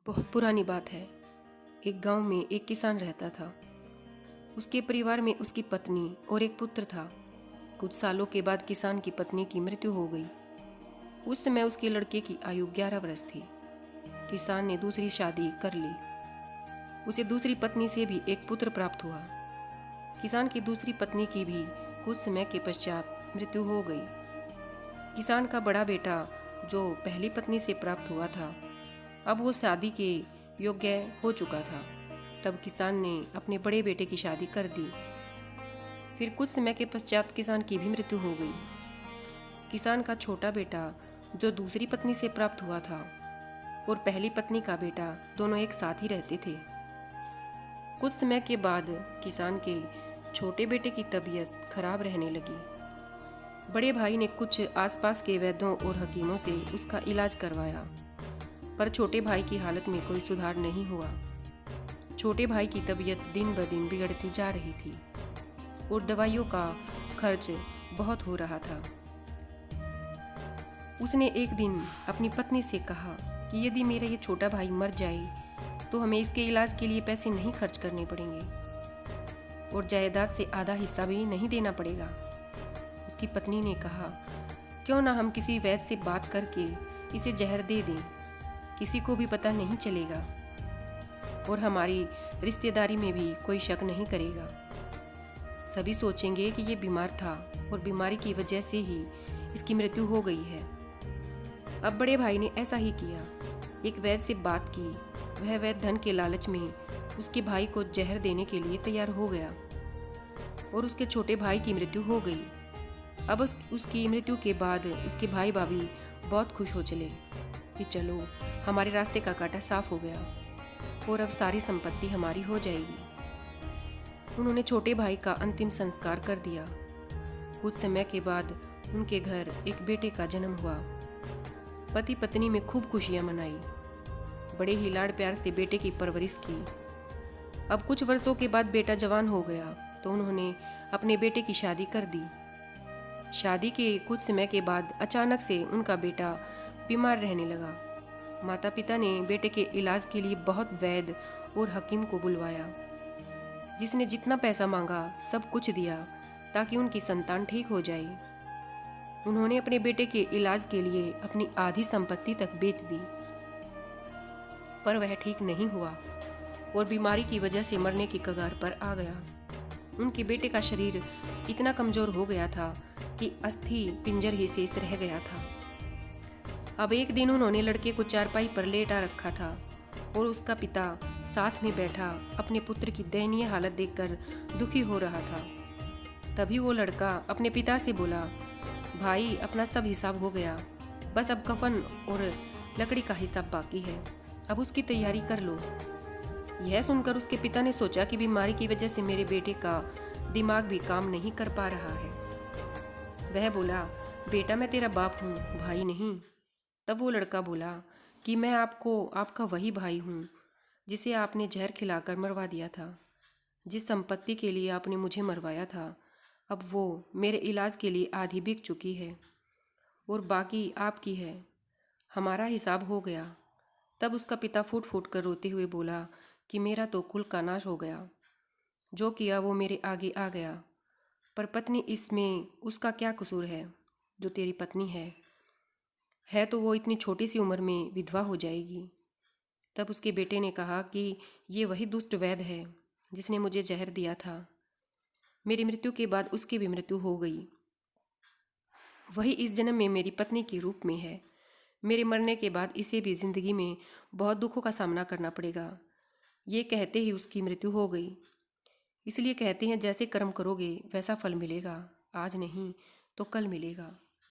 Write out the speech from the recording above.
बहुत पुरानी बात है। एक गांव में एक किसान रहता था। उसके परिवार में उसकी पत्नी और एक पुत्र था। कुछ सालों के बाद किसान की पत्नी की मृत्यु हो गई। उस समय उसके लड़के की आयु 11 वर्ष थी। किसान ने दूसरी शादी कर ली। उसे दूसरी पत्नी से भी एक पुत्र प्राप्त हुआ। किसान की दूसरी पत्नी की भी कुछ समय के पश्चात मृत्यु हो गई। किसान का बड़ा बेटा जो पहली पत्नी से प्राप्त हुआ था, अब वो शादी के योग्य हो चुका था। तब किसान ने अपने बड़े बेटे की शादी कर दी। फिर कुछ समय के पश्चात किसान की भी मृत्यु हो गई। किसान का छोटा बेटा जो दूसरी पत्नी से प्राप्त हुआ था और पहली पत्नी का बेटा दोनों एक साथ ही रहते थे। कुछ समय के बाद किसान के छोटे बेटे की तबीयत खराब रहने लगी। बड़े भाई ने कुछ आसपास के वैद्यों और हकीमों से उसका इलाज करवाया, पर छोटे भाई की हालत में कोई सुधार नहीं हुआ। छोटे भाई की तबीयत दिन ब दिन बिगड़ती जा रही थी और दवाइयों का खर्च बहुत हो रहा था। उसने एक दिन अपनी पत्नी से कहा कि यदि मेरा ये छोटा भाई मर जाए तो हमें इसके इलाज के लिए पैसे नहीं खर्च करने पड़ेंगे और जायदाद से आधा हिस्सा भी नहीं देना पड़ेगा। उसकी पत्नी ने कहा, क्यों ना हम किसी वैद्य से बात करके इसे जहर दे दें, किसी को भी पता नहीं चलेगा और हमारी रिश्तेदारी में भी कोई शक नहीं करेगा। सभी सोचेंगे कि ये बीमार था और बीमारी की वजह से ही इसकी मृत्यु हो गई है। अब बड़े भाई ने ऐसा ही किया। एक वैद्य से बात की। वह वैद्य धन के लालच में उसके भाई को जहर देने के लिए तैयार हो गया और उसके छोटे भाई की मृत्यु हो गई। अब उसकी मृत्यु के बाद उसके भाई भाभी बहुत खुश हो चले कि चलो, हमारे रास्ते का कांटा साफ हो गया और अब सारी संपत्ति हमारी हो जाएगी। उन्होंने छोटे भाई का अंतिम संस्कार कर दिया। कुछ समय के बाद उनके घर एक बेटे का जन्म हुआ। पति पत्नी में खूब खुशियां मनाई। बड़े ही लाड़ प्यार से बेटे की परवरिश की। अब कुछ वर्षों के बाद बेटा जवान हो गया तो उन्होंने अपने बेटे की शादी कर दी। शादी के कुछ समय के बाद अचानक से उनका बेटा बीमार रहने लगा। माता पिता ने बेटे के इलाज के लिए बहुत वैद्य और हकीम को बुलवाया, जिसने जितना पैसा मांगा सब कुछ दिया ताकि उनकी संतान ठीक हो जाए। उन्होंने अपने बेटे के इलाज के लिए अपनी आधी संपत्ति तक बेच दी, पर वह ठीक नहीं हुआ और बीमारी की वजह से मरने की कगार पर आ गया। उनके बेटे का शरीर इतना कमजोर हो गया था कि अस्थि पिंजर ही शेष रह गया था। अब एक दिन उन्होंने लड़के को चारपाई पर लेटा रखा था और उसका पिता साथ में बैठा अपने पुत्र की दयनीय हालत देखकर दुखी हो रहा था। तभी वो लड़का अपने पिता से बोला, भाई, अपना सब हिसाब हो गया, बस अब कफन और लकड़ी का हिसाब बाकी है, अब उसकी तैयारी कर लो। यह सुनकर उसके पिता ने सोचा कि बीमारी की वजह से मेरे बेटे का दिमाग भी काम नहीं कर पा रहा है। वह बोला, बेटा, मैं तेरा बाप हूँ, भाई नहीं। तब वो लड़का बोला कि मैं आपका वही भाई हूँ जिसे आपने जहर खिलाकर मरवा दिया था। जिस संपत्ति के लिए आपने मुझे मरवाया था, अब वो मेरे इलाज के लिए आधी बिक चुकी है और बाकी आपकी है। हमारा हिसाब हो गया। तब उसका पिता फूट फूट कर रोते हुए बोला कि मेरा तो कुल का नाश हो गया, जो किया वो मेरे आगे आ गया, पर पत्नी, इसमें उसका क्या कसूर है? जो तेरी पत्नी है तो वो इतनी छोटी सी उम्र में विधवा हो जाएगी। तब उसके बेटे ने कहा कि ये वही दुष्ट वैद्य है जिसने मुझे जहर दिया था। मेरी मृत्यु के बाद उसकी भी मृत्यु हो गई। वही इस जन्म में मेरी पत्नी के रूप में है। मेरे मरने के बाद इसे भी जिंदगी में बहुत दुखों का सामना करना पड़ेगा। ये कहते ही उसकी मृत्यु हो गई। इसलिए कहते हैं, जैसे कर्म करोगे वैसा फल मिलेगा, आज नहीं तो कल मिलेगा।